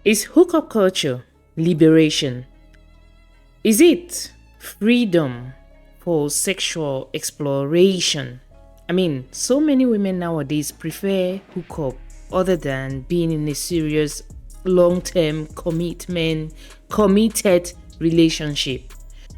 Is hookup culture liberation? Is it freedom for sexual exploration? So many women nowadays prefer hookup other than being in a serious long-term committed relationship.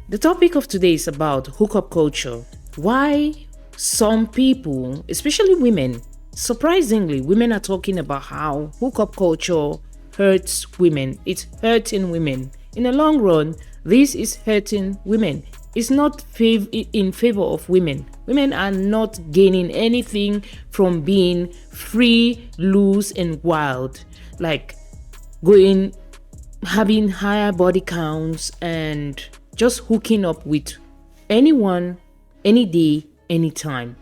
The topic of today is about hookup culture. Why some people, especially women, surprisingly, women are talking about how hookup culture hurts women. It's hurting women. In the long run, this is hurting women. It's not in favor of women. Women are not gaining anything from being free, loose, and wild. Like having higher body counts and just hooking up with anyone, any day, anytime.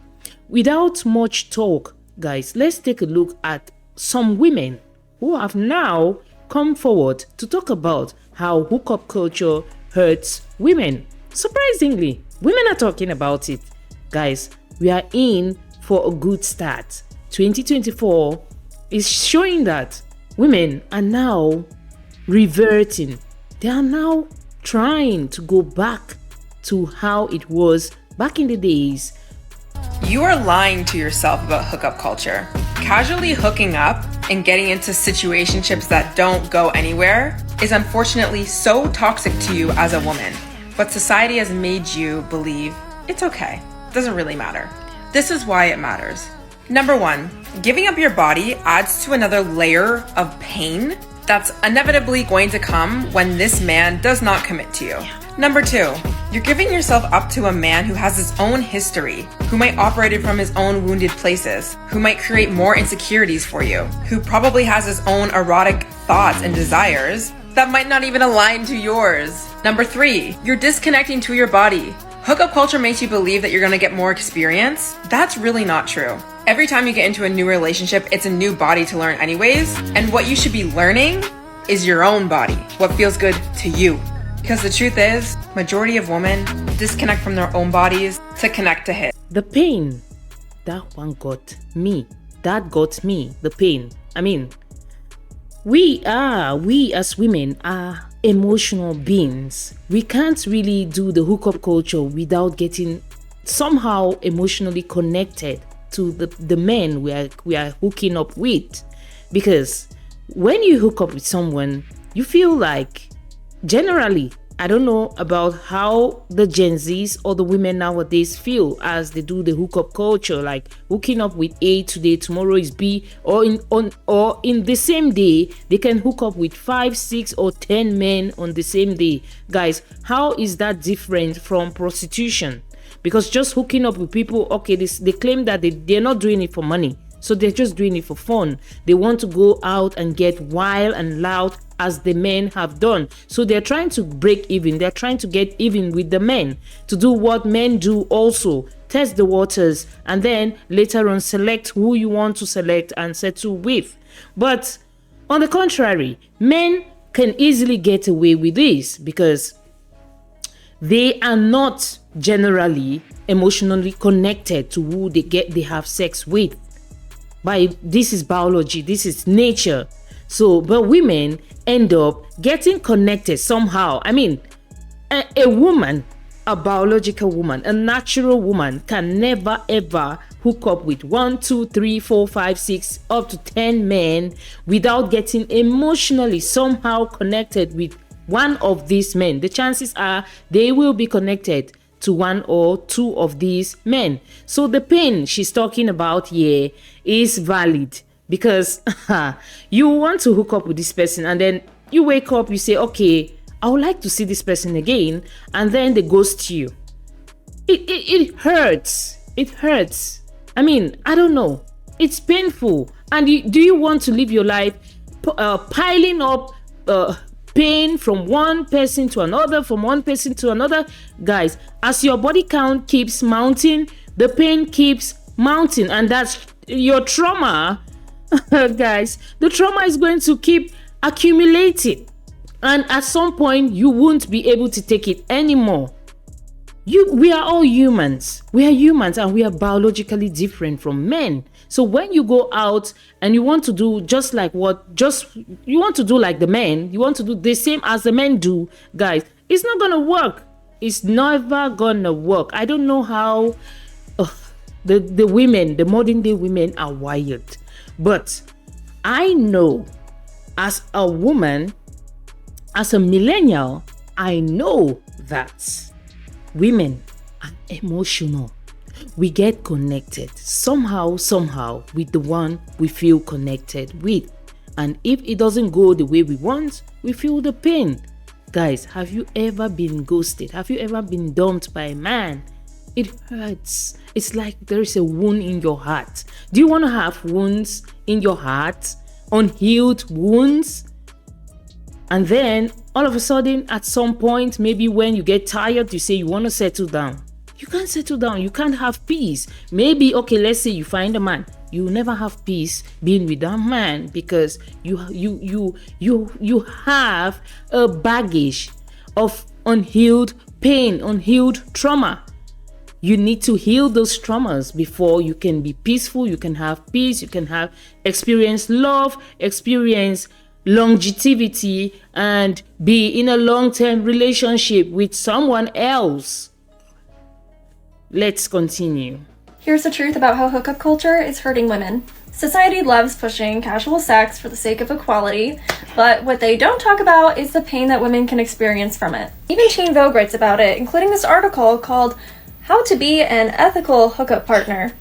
Without much talk, guys, let's take a look at some women who have now come forward to talk about how hookup culture hurts women. Surprisingly, women are talking about it. Guys, we are in for a good start. 2024 is showing that women are now reverting. They are now trying to go back to how it was back in the days. You are lying to yourself about hookup culture. Casually hooking up and getting into situationships that don't go anywhere is unfortunately so toxic to you as a woman. But society has made you believe it's okay. It doesn't really matter. This is why it matters. Number one, giving up your body adds to another layer of pain that's inevitably going to come when this man does not commit to you. Number two, you're giving yourself up to a man who has his own history, who might operate from his own wounded places, who might create more insecurities for you, who probably has his own erotic thoughts and desires that might not even align to yours. Number three, you're disconnecting to your body. Hookup culture makes you believe that you're gonna get more experience. That's really not true. Every time you get into a new relationship, it's a new body to learn anyways, and what you should be learning is your own body, what feels good to you. Because the truth is, majority of women disconnect from their own bodies to connect to his. The pain, that one got me. That got me, the pain. We as women are emotional beings. We can't really do the hookup culture without getting somehow emotionally connected to the men we are hooking up with. Because when you hook up with someone, you feel like, generally, I don't know about how the Gen Zs or the women nowadays feel as they do the hookup culture, like hooking up with A today, tomorrow is B, or in the same day they can hook up with 5, 6, or 10 men on the same day. Guys, how is that different from prostitution? Because just hooking up with people, okay, they claim that they're not doing it for money. So they're just doing it for fun. They want to go out and get wild and loud as the men have done. So they're trying to break even. They're trying to get even with the men, to do what men do also. Test the waters and then later on select who you want to select and settle with. But on the contrary, men can easily get away with this because they are not generally emotionally connected to who they have sex with. This is biology, this is nature. So, but women end up getting connected somehow. A woman, a biological woman, a natural woman can never ever hook up with 1, 2, 3, 4, 5, 6, up to 10 men without getting emotionally somehow connected with one of these men. The chances are they will be connected to 1 or 2 of these men. So the pain she's talking about here is valid because you want to hook up with this person and then you wake up, you say, okay, I would like to see this person again, and then they ghost you. It hurts. It hurts. I don't know. It's painful. And do you want to live your life piling up pain from one person to another, from one person to another? Guys, as your body count keeps mounting, the pain keeps mounting, and that's your trauma. Guys, the trauma is going to keep accumulating, and at some point you won't be able to take it anymore. We are all humans. We are humans and we are biologically different from men. So when you go out and you want to do you want to do like the men, you want to do the same as the men do, guys, it's not gonna work. It's never gonna work. I don't know how the women, the modern day women are wired. But I know, as a woman, as a millennial, I know that women are emotional. We get connected somehow with the one we feel connected with. And if it doesn't go the way we want, we feel the pain. Guys, have you ever been ghosted? Have you ever been dumped by a man? It hurts. It's like there is a wound in your heart. Do you want to have wounds in your heart? Unhealed wounds? And then all of a sudden, at some point, maybe when you get tired, you say you want to settle down. You can't settle down. You can't have peace. Maybe, okay, let's say you find a man. You will never have peace being with that man because you have a baggage of unhealed pain, unhealed trauma. You need to heal those traumas before you can be peaceful. You can have peace. You can have experience love, experience longevity, and be in a long-term relationship with someone else. Let's continue. Here's the truth about how hookup culture is hurting women. Society loves pushing casual sex for the sake of equality, but what they don't talk about is the pain that women can experience from it. Even Teen Vogue writes about it, including this article called How to Be an Ethical Hookup Partner.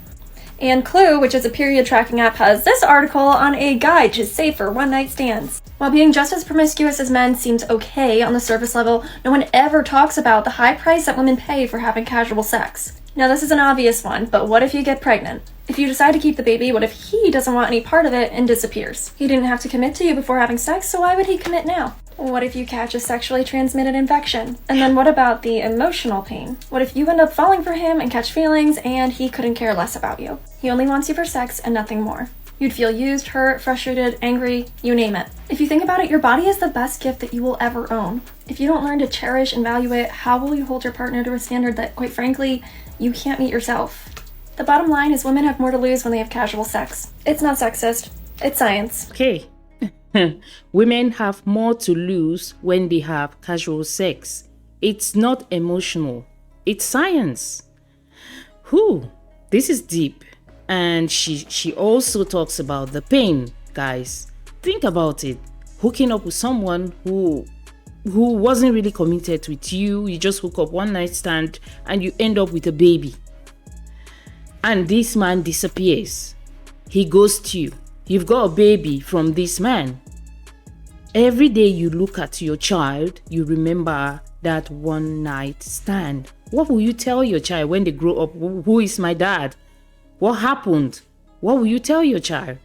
And Clue, which is a period tracking app, has this article on a guide to safer one-night stands. While being just as promiscuous as men seems okay on the surface level, no one ever talks about the high price that women pay for having casual sex. Now, this is an obvious one, but what if you get pregnant? If you decide to keep the baby, what if he doesn't want any part of it and disappears? He didn't have to commit to you before having sex, so why would he commit now? What if you catch a sexually transmitted infection? And then what about the emotional pain? What if you end up falling for him and catch feelings and he couldn't care less about you? He only wants you for sex and nothing more. You'd feel used, hurt, frustrated, angry, you name it. If you think about it, your body is the best gift that you will ever own. If you don't learn to cherish and value it, how will you hold your partner to a standard that, quite frankly, you can't meet yourself? The bottom line is women have more to lose when they have casual sex. It's not sexist. It's science. Okay. Women have more to lose when they have casual sex. It's not emotional. It's science. This is deep. And she also talks about the pain, guys. Think about it. Hooking up with someone who wasn't really committed with you. You just hook up one night stand and you end up with a baby. And this man disappears. He ghosts you. You've got a baby from this man. Every day you look at your child, you remember that one night stand. What will you tell your child when they grow up? Who is my dad? What happened? What will you tell your child?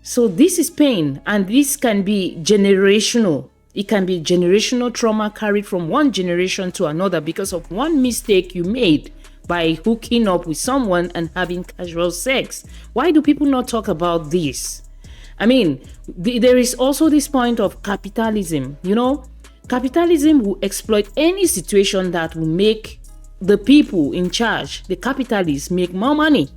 So this is pain, and this can be generational. It can be generational trauma carried from one generation to another because of one mistake you made by hooking up with someone and having casual sex. Why do people not talk about this? I mean, there is also this point of capitalism. You know, capitalism will exploit any situation that will make the people in charge, the capitalists, make more money.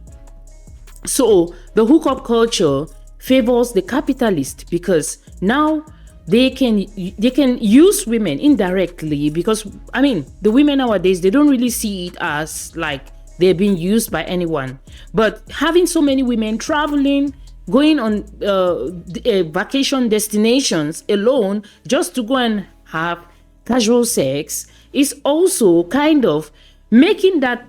So the hookup culture favors the capitalist because now they can use women indirectly, because I mean the women nowadays, they don't really see it as like they're being used by anyone. But having so many women traveling, going on vacation destinations alone just to go and have casual sex is also kind of making that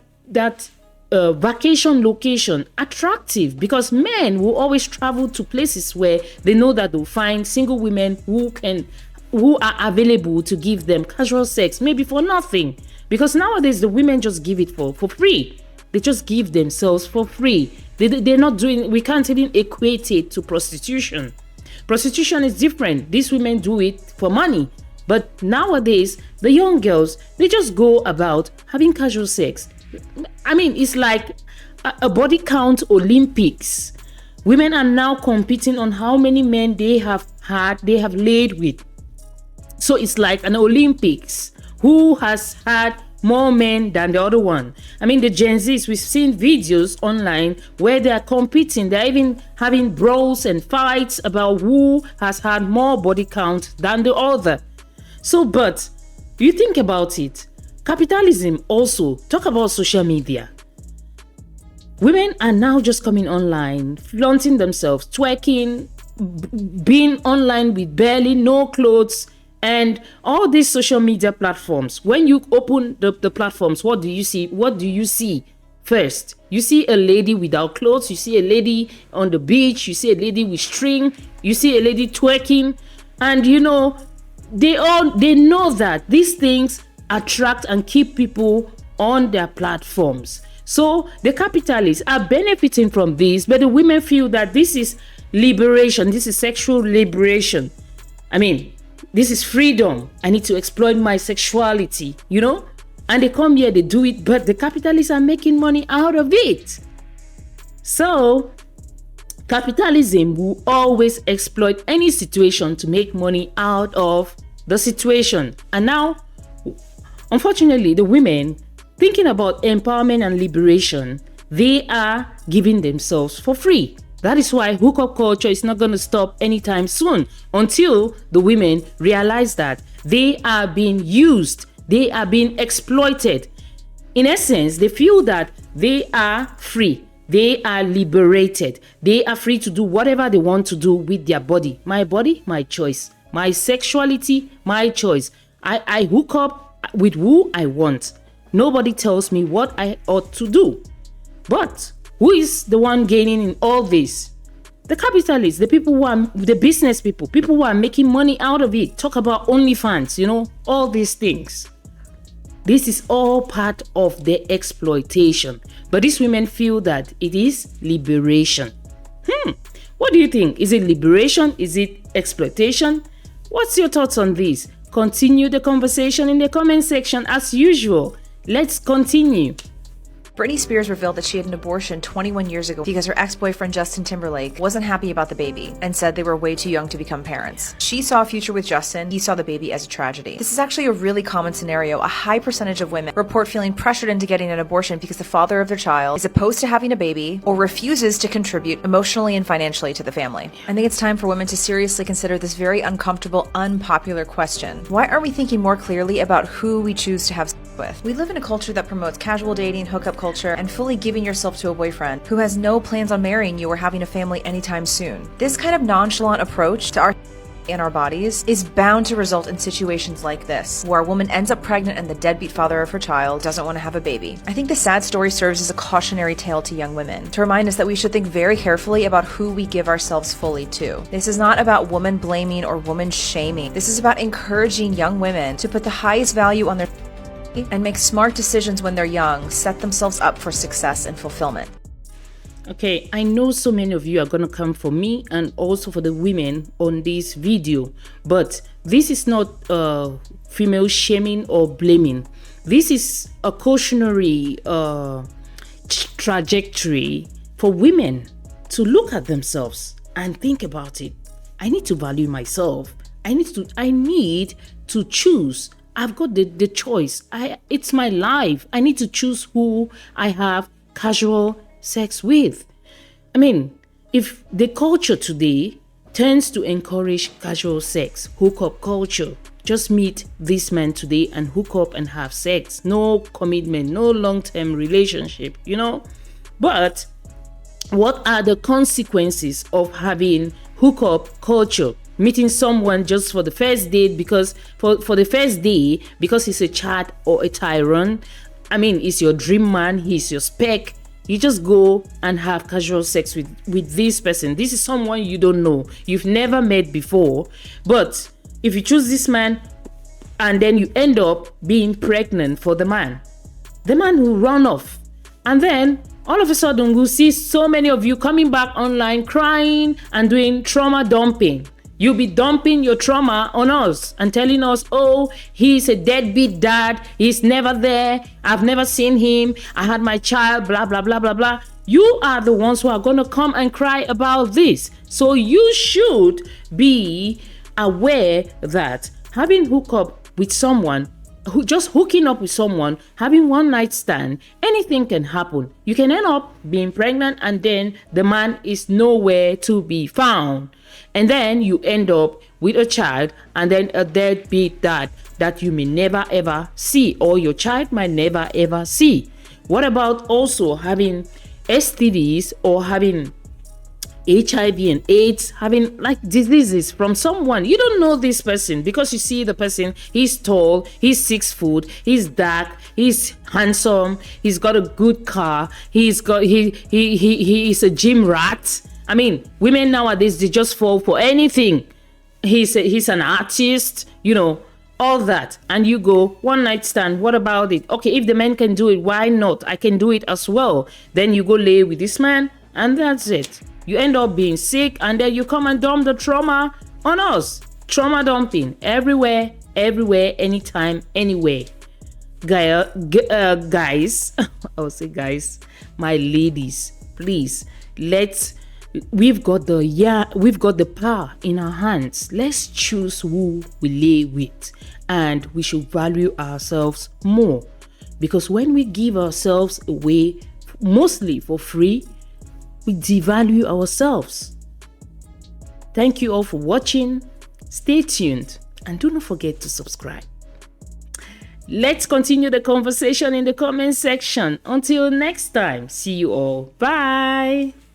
vacation location attractive, because men will always travel to places where they know that they'll find single women who are available to give them casual sex, maybe for nothing, because nowadays the women just give it for free. They just give themselves for free. They're not doing, we can't even equate it to prostitution. Prostitution is different. These women do it for money. But nowadays, the young girls, they just go about having casual sex. I mean, it's like a body count Olympics. Women are now competing on how many men they have laid with. So it's like an Olympics. Who has had more men than the other one. I mean, the Gen Zs, we've seen videos online where they are competing. They're even having brawls and fights about who has had more body count than the other. So, but you think about it, capitalism also, talk about social media. Women are now just coming online, flaunting themselves, twerking, being online with barely no clothes, and all these social media platforms. When you open the platforms, what do you see? What do you see first? You see a lady without clothes, you see a lady on the beach, you see a lady with string, you see a lady twerking, and you know, they know that these things attract and keep people on their platforms. So the capitalists are benefiting from this, but the women feel that this is liberation, this is sexual liberation. I mean, this is freedom. I need to exploit my sexuality, you know? And they come here, they do it, but the capitalists are making money out of it. So capitalism will always exploit any situation to make money out of the situation. And now, unfortunately, the women thinking about empowerment and liberation, they are giving themselves for free. That is why hookup culture is not going to stop anytime soon until the women realize that they are being used, they are being exploited. In essence, they feel that they are free, they are liberated, they are free to do whatever they want to do with their body. My body, my choice. My sexuality, my choice. I hook up with who I want. Nobody tells me what I ought to do. But who is the one gaining in all this? The capitalists, the people who are the business people who are making money out of it. Talk about OnlyFans, you know, all these things. This is all part of the exploitation. But these women feel that it is liberation. What do you think? Is it liberation? Is it exploitation? What's your thoughts on this? Continue the conversation in the comment section as usual. Let's continue. Britney Spears revealed that she had an abortion 21 years ago because her ex-boyfriend Justin Timberlake wasn't happy about the baby and said they were way too young to become parents. She saw a future with Justin, he saw the baby as a tragedy. This is actually a really common scenario. A high percentage of women report feeling pressured into getting an abortion because the father of their child is opposed to having a baby or refuses to contribute emotionally and financially to the family. I think it's time for women to seriously consider this very uncomfortable, unpopular question. Why aren't we thinking more clearly about who we choose to have sex with? We live in a culture that promotes casual dating, hookup culture, and fully giving yourself to a boyfriend who has no plans on marrying you or having a family anytime soon. This kind of nonchalant approach to our and our bodies is bound to result in situations like this, where a woman ends up pregnant and the deadbeat father of her child doesn't want to have a baby. I think the sad story serves as a cautionary tale to young women, to remind us that we should think very carefully about who we give ourselves fully to. This is not about woman blaming or woman shaming. This is about encouraging young women to put the highest value on their and make smart decisions when they're young, set themselves up for success and fulfillment. Okay, I know so many of you are going to come for me and also for the women on this video, but this is not female shaming or blaming. This is a cautionary trajectory for women to look at themselves and think about it. I need to value myself. I need to choose. I've got the choice. It's my life. I need to choose who I have casual sex with. I mean, if the culture today tends to encourage casual sex, hookup culture, just meet this man today and hook up and have sex, no commitment, no long-term relationship, you know. But what are the consequences of having hookup culture? Meeting someone just for the first date because for the first day because he's a chat or a tyrant. I mean, he's your dream man, he's your spec. You just go and have casual sex with this person. This is someone you don't know, you've never met before. But if you choose this man and then you end up being pregnant for the man will run off. And then all of a sudden we'll see so many of you coming back online crying and doing trauma dumping. You'll be dumping your trauma on us and telling us, oh, he's a deadbeat dad. He's never there. I've never seen him. I had my child, blah, blah, blah, blah, blah. You are the ones who are going to come and cry about this. So you should be aware that having hookup with someone just hooking up with someone, having one night stand, anything can happen. You can end up being pregnant and then the man is nowhere to be found. And then you end up with a child and then a deadbeat dad that you may never ever see, or your child might never ever see. What about also having STDs or having HIV and AIDS, having like diseases from someone you don't know this person, because you see the person, he's tall, he's 6 foot, he's dark, he's handsome, he's got a good car, he's a gym rat. I mean, women nowadays, they just fall for anything. He's an artist, all that, and you go one night stand. What about it? Okay, if the man can do it, why not? I can do it as well. Then you go lay with this man and that's it. You end up being sick and then you come and dump the trauma on us. Trauma dumping everywhere, anytime, anywhere. Guys, I'll say guys, my ladies, please, we've got the power in our hands. Let's choose who we lay with, and we should value ourselves more, because when we give ourselves away mostly for free, we devalue ourselves. Thank you all for watching. Stay tuned and do not forget to subscribe. Let's continue the conversation in the comment section. Until next time, see you all. Bye.